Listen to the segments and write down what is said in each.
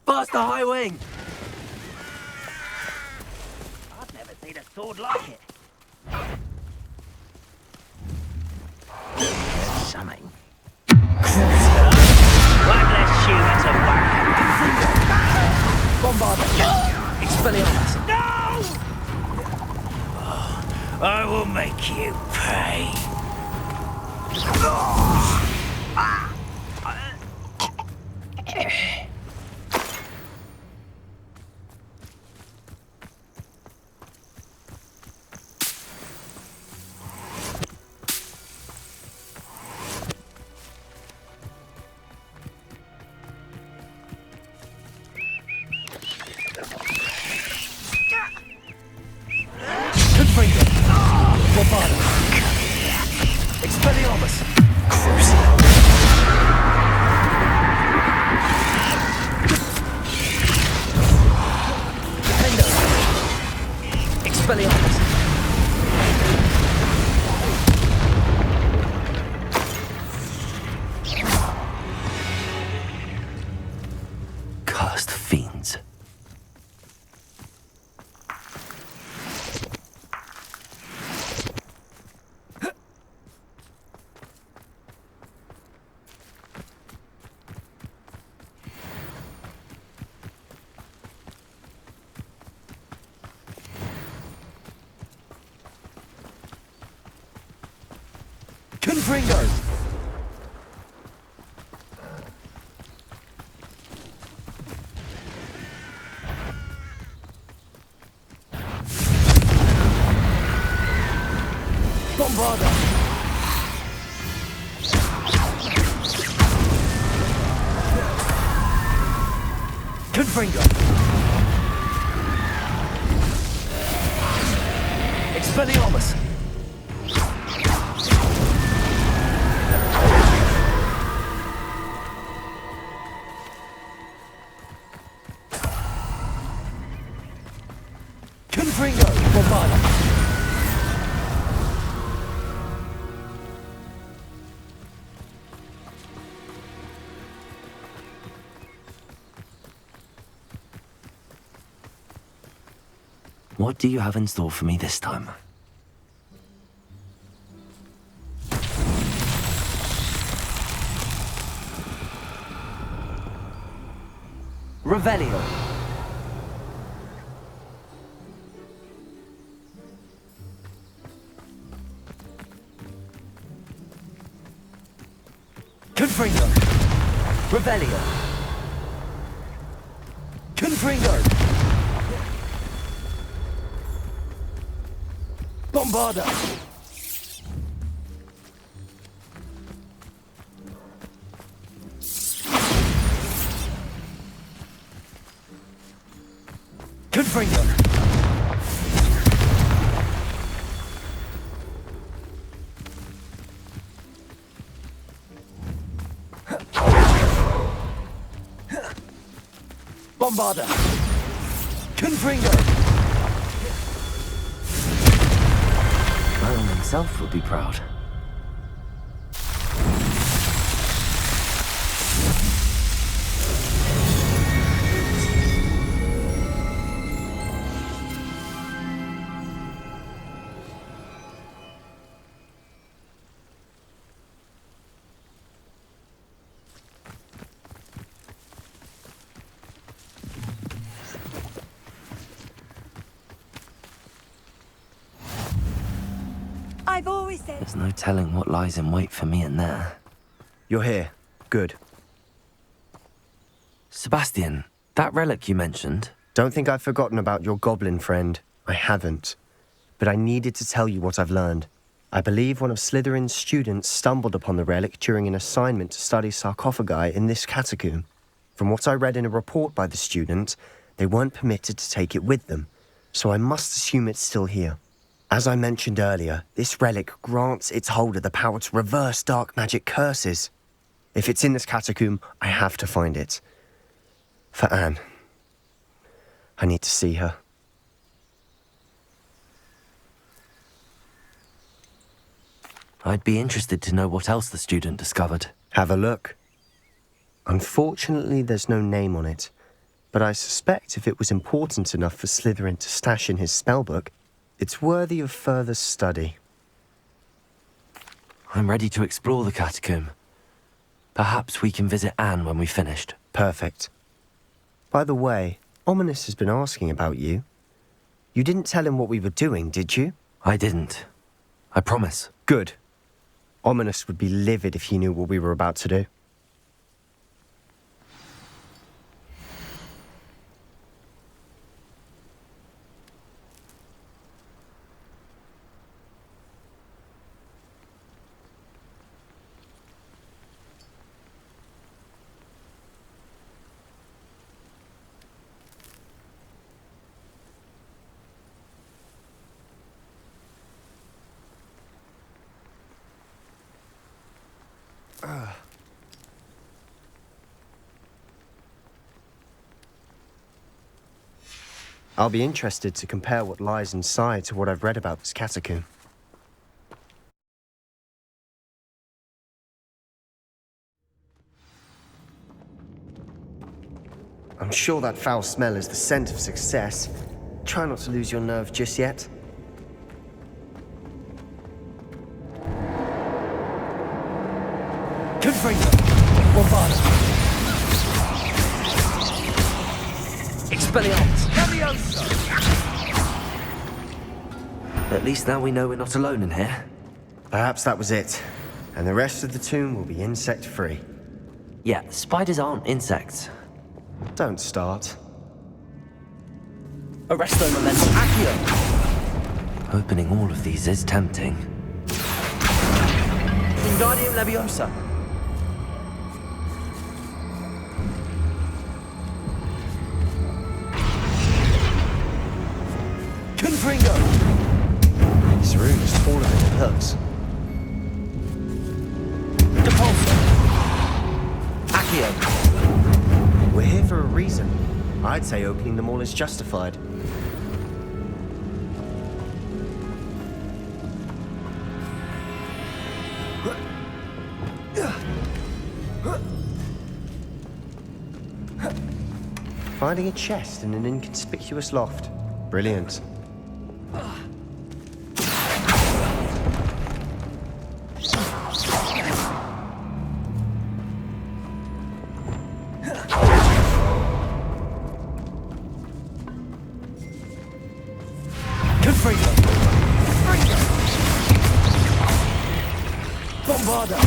Faster, High Wing! I've never seen a sword like it. There's something. One less human to worry about. Bombard! Expelliarmus! No! I will make you pay. Expelliarmus! Defender! Expelliarmus! Cursed fiends. Confringo! Bombarda! Confringo! Expelliarmus! Confringo! Bombarda! What do you have in store for me this time? Revelio. Confringo. Revelio. Confringo. Bombarda! Confringo! Bombarda! Confringo! Merlin himself would be proud. I've always said... There's no telling what lies in wait for me in there. You're here. Good. Sebastian, that relic you mentioned... Don't think I've forgotten about your goblin friend. I haven't. But I needed to tell you what I've learned. I believe one of Slytherin's students stumbled upon the relic during an assignment to study sarcophagi in this catacomb. From what I read in a report by the student, they weren't permitted to take it with them, so I must assume it's still here. As I mentioned earlier, this relic grants its holder the power to reverse dark magic curses. If it's in this catacomb, I have to find it. For Anne. I need to see her. I'd be interested to know what else the student discovered. Have a look. Unfortunately, there's no name on it, but I suspect if it was important enough for Slytherin to stash in his spellbook, it's worthy of further study. I'm ready to explore the catacomb. Perhaps we can visit Anne when we've finished. Perfect. By the way, Ominous has been asking about you. You didn't tell him what we were doing, did you? I didn't. I promise. Good. Ominous would be livid if he knew what we were about to do. I'll be interested to compare what lies inside to what I've read about this catacomb. I'm sure that foul smell is the scent of success. Try not to lose your nerve just yet. Confringo! Bombarda! Expelliarmus! Leviosa! At least now we know we're not alone in here. Perhaps that was it, and the rest of the tomb will be insect-free. Yeah, spiders aren't insects. Don't start. Arresto Memento Accio! Opening all of these is tempting. Wingardium Leviosa! Confringo! This room is taller than it looks. Depulso! Accio! We're here for a reason. I'd say opening them all is justified. Finding a chest in an inconspicuous loft. Brilliant. Confringo! Bombarda!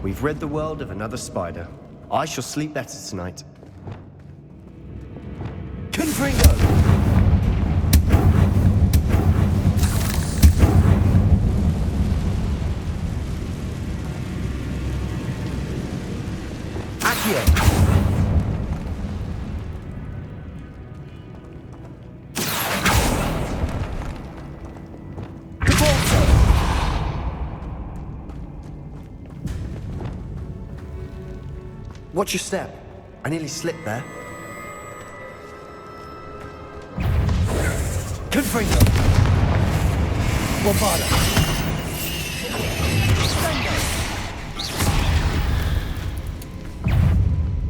We've rid the world of another spider. I shall sleep better tonight. Confringo! Accio! Depulso! Watch your step. I nearly slipped there. Confringo! Bombarda!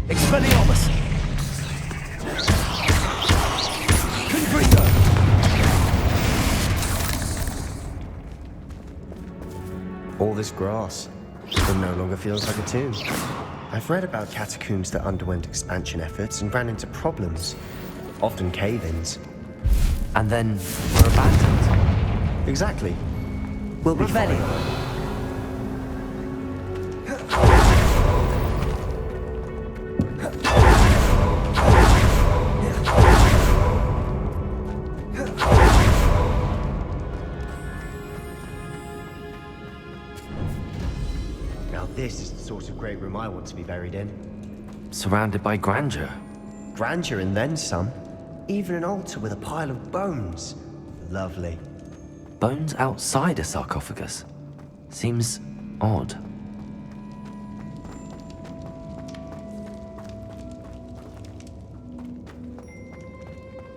Expelliarmus! Confringo! All this grass. It no longer feels like a tomb. I've read about catacombs that underwent expansion efforts and ran into problems. Often cave-ins. And then we're abandoned. Exactly. We'll be fine. Revelio! Now this is the sort of great room I want to be buried in. Surrounded by grandeur. Grandeur and then some. Even an altar with a pile of bones. Lovely. Bones outside a sarcophagus. Seems odd.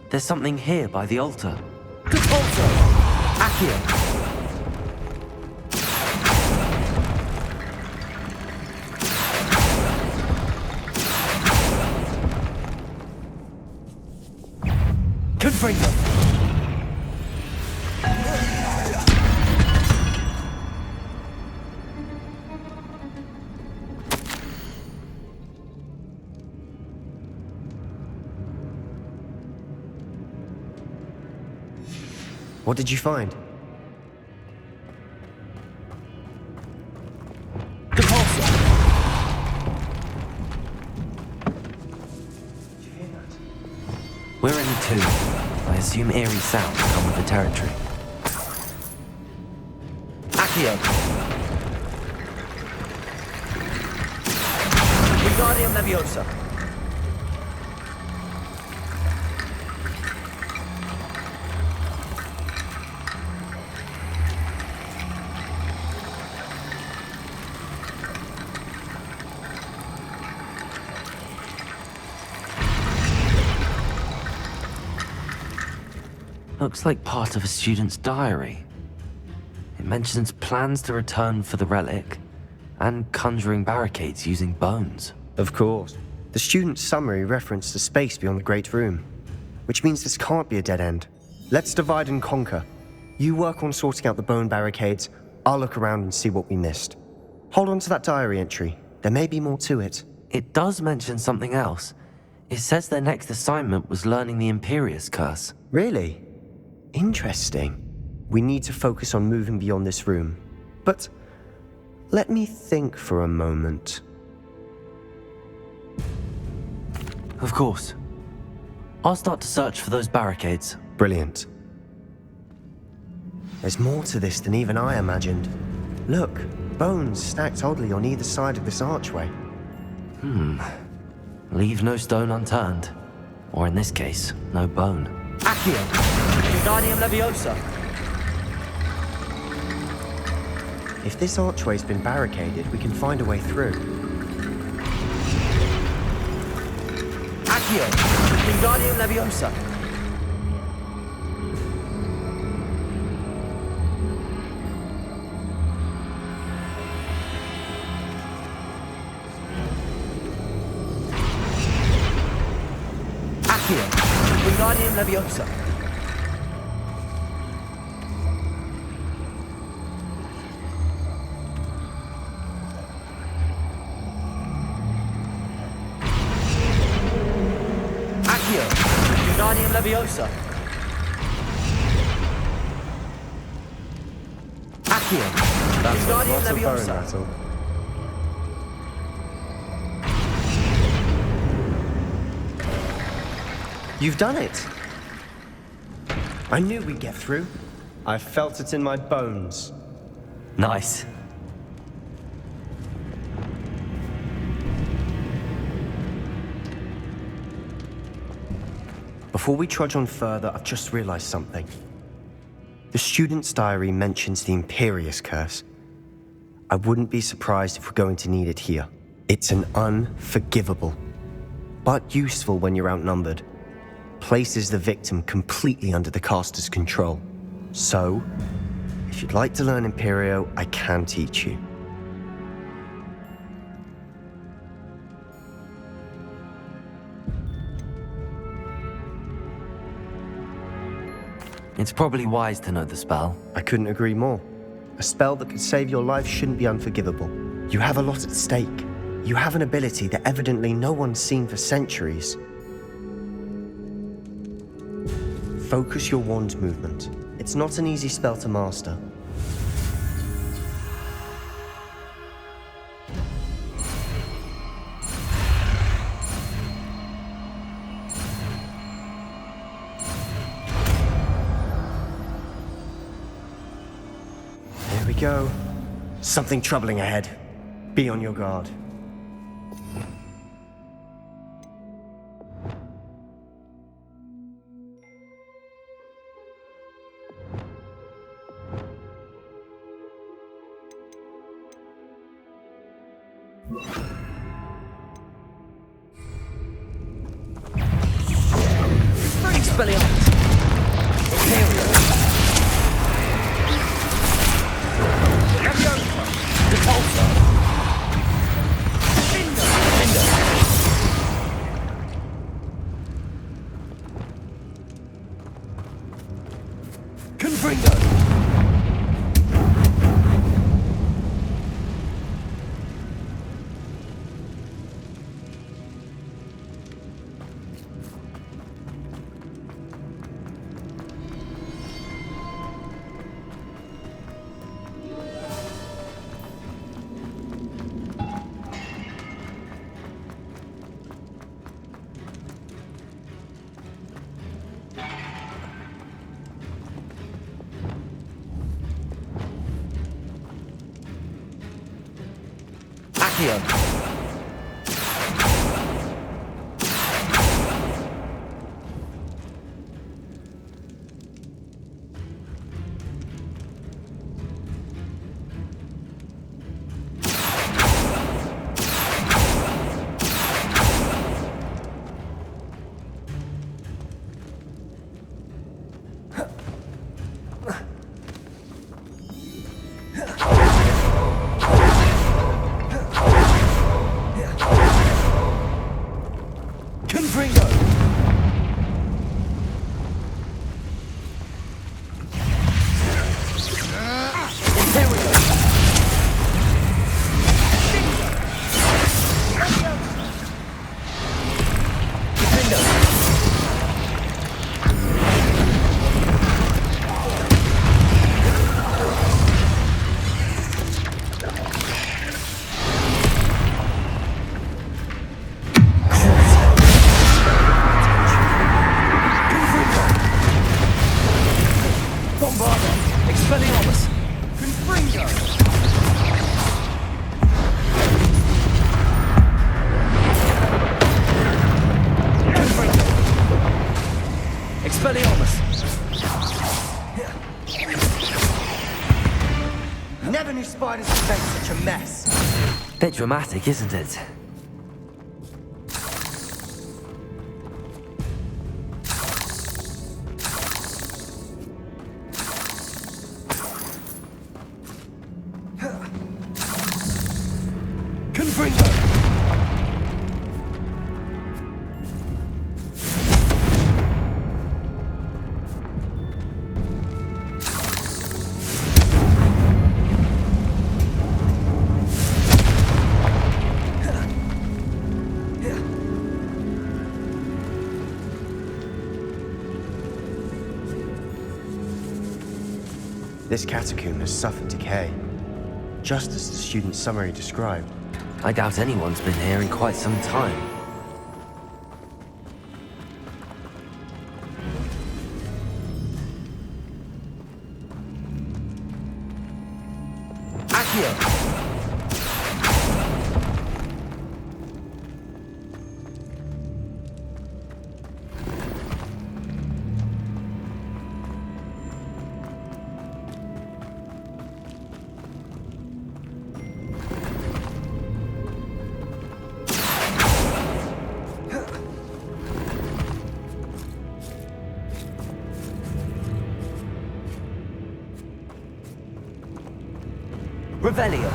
There's something here by the altar. Depulso! Accio! Confringo! What did you find? Compulsor! We're in two. I assume eerie sounds come with the territory. Accio! Wingardium Leviosa! Looks like part of a student's diary. It mentions plans to return for the relic and conjuring barricades using bones. Of course. The student's summary referenced a space beyond the Great Room, which means this can't be a dead end. Let's divide and conquer. You work on sorting out the bone barricades, I'll look around and see what we missed. Hold on to that diary entry. There may be more to it. It does mention something else. It says their next assignment was learning the Imperius Curse. Really? Interesting. We need to focus on moving beyond this room. But let me think for a moment. Of course. I'll start to search for those barricades. Brilliant. There's more to this than even I imagined. Look, bones stacked oddly on either side of this archway. Leave no stone unturned. Or in this case, no bone. Accio! Wingardium Leviosa! If this archway's been barricaded, we can find a way through. Accio! Wingardium Leviosa! Accio! Wingardium Leviosa! Accio! Wingardium Leviosa! Accio! Wingardium Leviosa! You've done it! I knew we'd get through. I felt it in my bones. Nice. Before we trudge on further, I've just realized something. The student's diary mentions the Imperius Curse. I wouldn't be surprised if we're going to need it here. It's an unforgivable, but useful when you're outnumbered. Places the victim completely under the caster's control. So, if you'd like to learn Imperio, I can teach you. It's probably wise to know the spell. I couldn't agree more. A spell that could save your life shouldn't be unforgivable. You have a lot at stake. You have an ability that evidently no one's seen for centuries. Focus your wand movement. It's not an easy spell to master. There we go. Something troubling ahead. Be on your guard. Expelliarmus! Imperial! Leviosa! Repulsor! Cinder! Cinder! Accio. Never knew spiders could make such a mess. Bit dramatic, isn't it? This catacomb has suffered decay, just as the student's summary described. I doubt anyone's been here in quite some time. Accio! Revelio.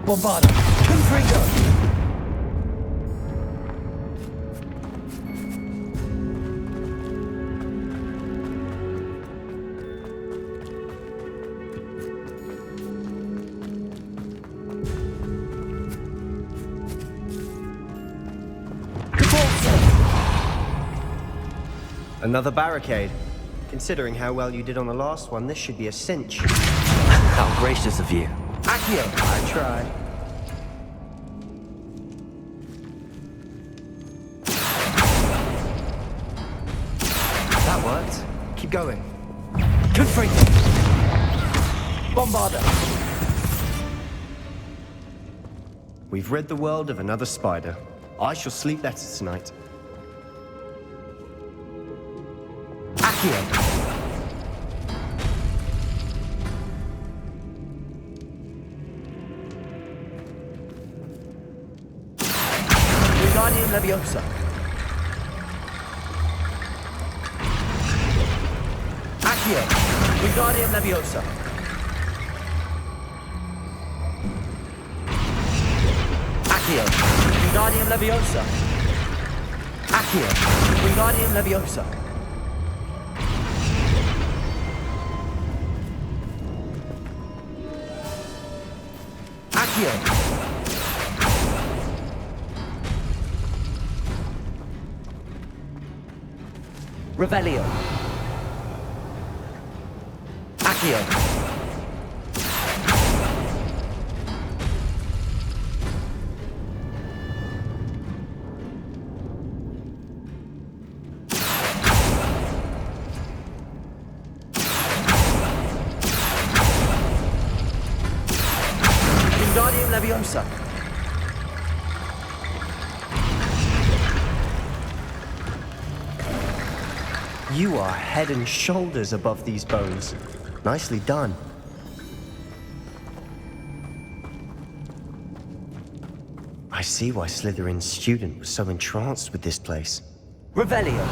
Bombarda! Confringo! Another barricade. Considering how well you did on the last one, this should be a cinch. How gracious of you. Accio! I tried. That worked. Keep going. Confringo! Bombarda! We've rid the world of another spider. I shall sleep better tonight. Accio! Wingardium Leviosa. Accio! Wingardium Leviosa. Accio! Wingardium Leviosa. Accio. Wingardium Leviosa. Accio. Revelio. Accio. Wingardium Leviosa. You are head and shoulders above these bones. Nicely done. I see why Slytherin's student was so entranced with this place. Revelio.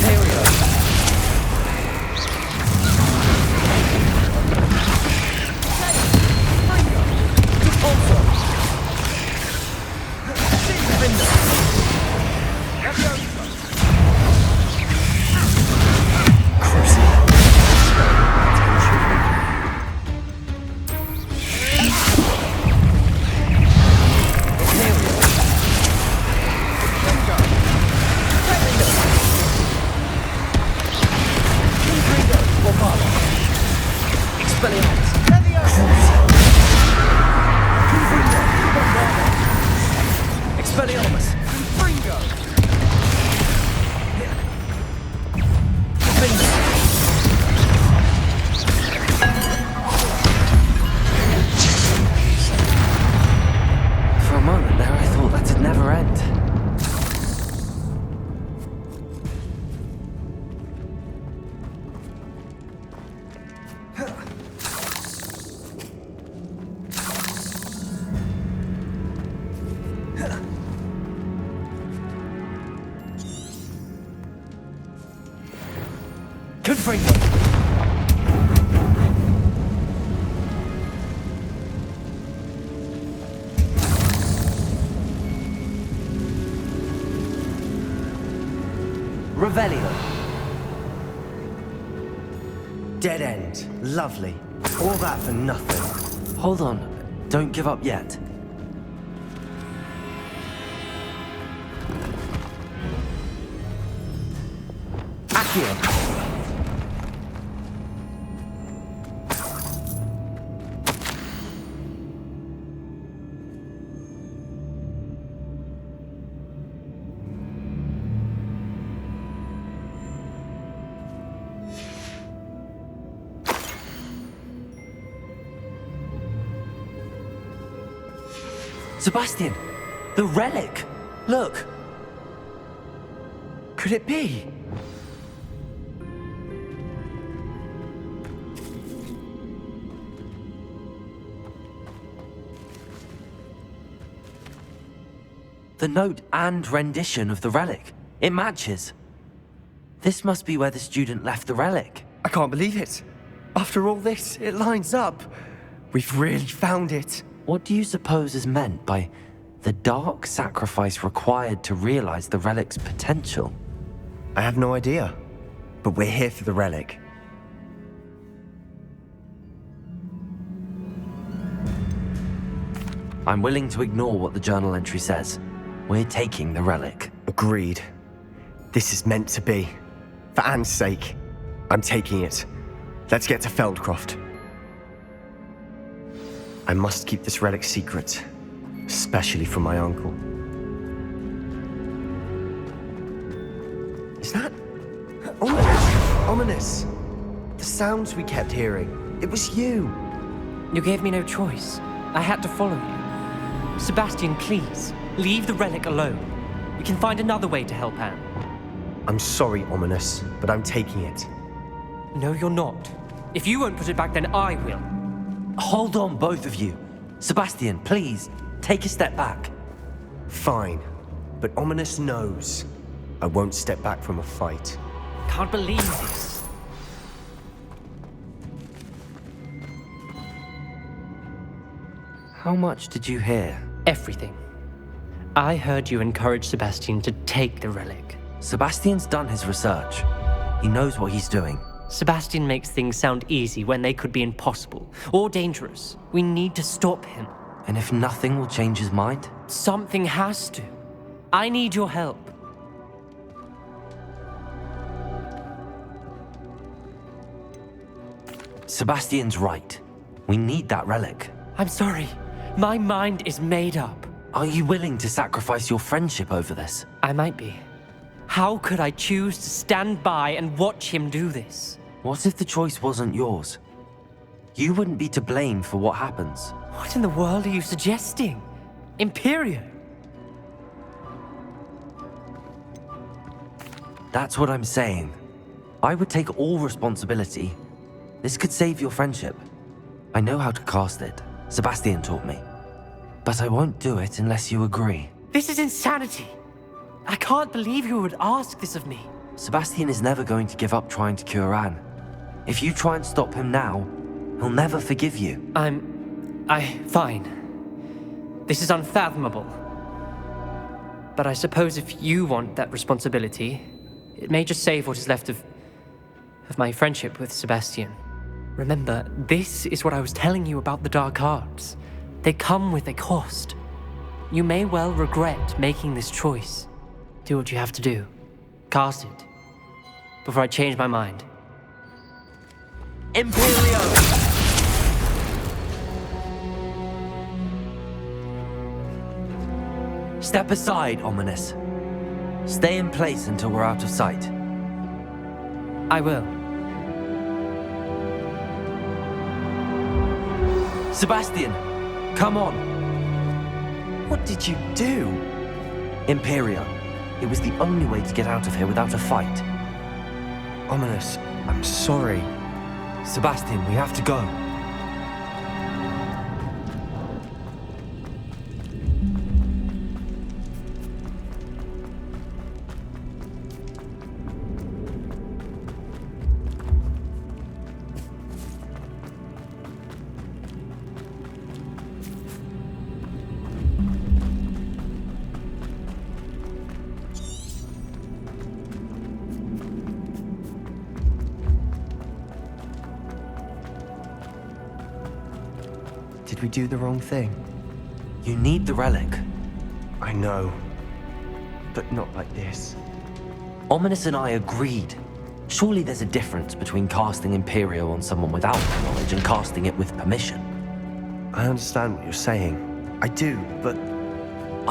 Imperio. Expelliarmus! Fringo! For a moment there, I thought that'd never end. Confringo! Revelio. Dead end. Lovely. All that for nothing. Hold on. Don't give up yet. Accio. Sebastian! The relic! Look! Could it be? The note and rendition of the relic. It matches. This must be where the student left the relic. I can't believe it. After all this, it lines up. We've really found it. What do you suppose is meant by the dark sacrifice required to realize the relic's potential? I have no idea. But we're here for the relic. I'm willing to ignore what the journal entry says. We're taking the relic. Agreed. This is meant to be. For Anne's sake, I'm taking it. Let's get to Feldcroft. I must keep this relic secret, especially from my uncle. Is that ominous? Ominous. The sounds we kept hearing. It was you. You gave me no choice. I had to follow you. Sebastian, please, leave the relic alone. We can find another way to help Anne. I'm sorry, Ominous, but I'm taking it. No, you're not. If you won't put it back, then I will. Hold on, both of you. Sebastian, please, take a step back. Fine, but Ominous knows I won't step back from a fight. Can't believe this. How much did you hear? Everything. I heard you encourage Sebastian to take the relic. Sebastian's done his research. He knows what he's doing. Sebastian makes things sound easy when they could be impossible or dangerous. We need to stop him. And if nothing will change his mind? Something has to. I need your help. Sebastian's right. We need that relic. I'm sorry. My mind is made up. Are you willing to sacrifice your friendship over this? I might be. How could I choose to stand by and watch him do this? What if the choice wasn't yours? You wouldn't be to blame for what happens. What in the world are you suggesting? Imperio? That's what I'm saying. I would take all responsibility. This could save your friendship. I know how to cast it. Sebastian taught me. But I won't do it unless you agree. This is insanity. I can't believe you would ask this of me. Sebastian is never going to give up trying to cure Anne. If you try and stop him now, he'll never forgive you. Fine. This is unfathomable. But I suppose if you want that responsibility, it may just save what is left of my friendship with Sebastian. Remember, this is what I was telling you about the dark arts. They come with a cost. You may well regret making this choice. Do what you have to do. Cast it. Before I change my mind. Imperio! Step aside, Ominous. Stay in place until we're out of sight. I will. Sebastian, come on. What did you do? Imperio. It was the only way to get out of here without a fight. Ominous, I'm sorry. Sebastian, we have to go. Did we do the wrong thing? You need the relic. I know. But not like this. Ominous and I agreed. Surely there's a difference between casting Imperio on someone without knowledge and casting it with permission. I understand what you're saying. I do, but...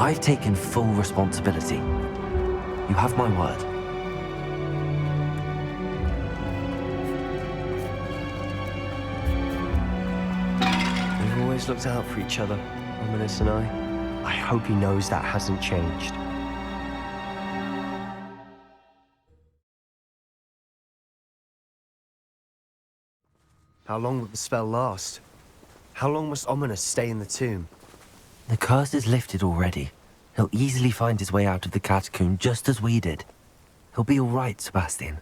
I've taken full responsibility. You have my word. We've always looked out for each other, Ominous and I. I hope he knows that hasn't changed. How long will the spell last? How long must Ominous stay in the tomb? The curse is lifted already. He'll easily find his way out of the catacomb just as we did. He'll be all right, Sebastian.